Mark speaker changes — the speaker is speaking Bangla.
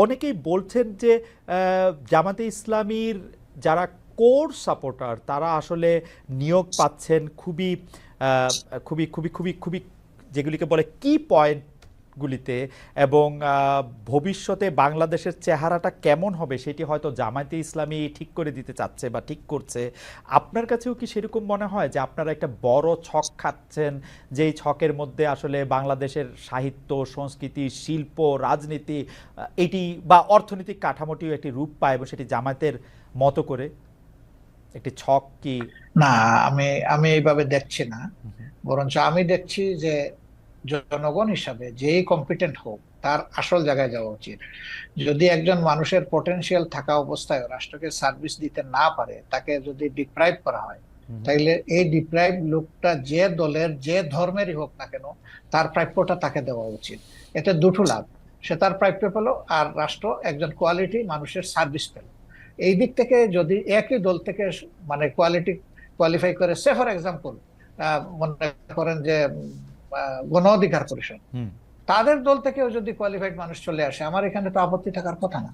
Speaker 1: অনেকেই বলছেন যে জামাতে ইসলামীর যারা কোর সাপোর্টার তারা আসলে নিয়োগ পাচ্ছেন খুবই খুবই খুবই খুবই খুবই যেগুলিকে বলে কি পয়েন্টগুলিতে, এবং ভবিষ্যতে বাংলাদেশের চেহারাটা কেমন হবে সেটি হয়তো জামায়াতে ইসলামী ঠিক করে দিতে চাচ্ছে বা ঠিক করছে। আপনার কাছেও কি সেরকম মনে হয় যে আপনারা একটা বড় ছক খাচ্ছেন, যেই ছকের মধ্যে আসলে বাংলাদেশের সাহিত্য, সংস্কৃতি, শিল্প, রাজনীতি এটি বা অর্থনৈতিক কাঠামোটিও একটি রূপ পায় এবং সেটি জামায়াতের মতো করে একটি ছক কি?
Speaker 2: না, আমি আমি এইভাবে দেখছি না। বরঞ্চ আমি দেখছি যে জনগণ হিসাবে যেই কম্পিটেন্ট হোক তার আসল জায়গায় যাওয়া উচিত। যদি একজন মানুষের পটেনশিয়াল থাকা অবস্থায় রাষ্ট্রকে সার্ভিস দিতে না পারে, তাকে যদি ডিপ্রাইভ করা হয়, তাইলে এই ডিপ্রাইভ লোকটা যে দলের যে ধর্মেরই হোক না কেন, তার প্রাপ্যটা তাকে দেওয়া উচিত। এতে দুটো লাভ, সে তার প্রাপ্য পেল, আর রাষ্ট্র একজন কোয়ালিটি মানুষের সার্ভিস পেল। এই দিক থেকে যদি একই দল থেকে মানে কোয়ালিটি কোয়ালিফাই করে, সে ফর এক্সাম্পল মনে করেন যে গণ অধিকার পরিষদ,
Speaker 1: হুম।
Speaker 2: তাদের দল থেকেও যদি কোয়ালিফাইড মানুষ চলে আসে, আমার এখানে তো আপত্তি থাকার কথা না।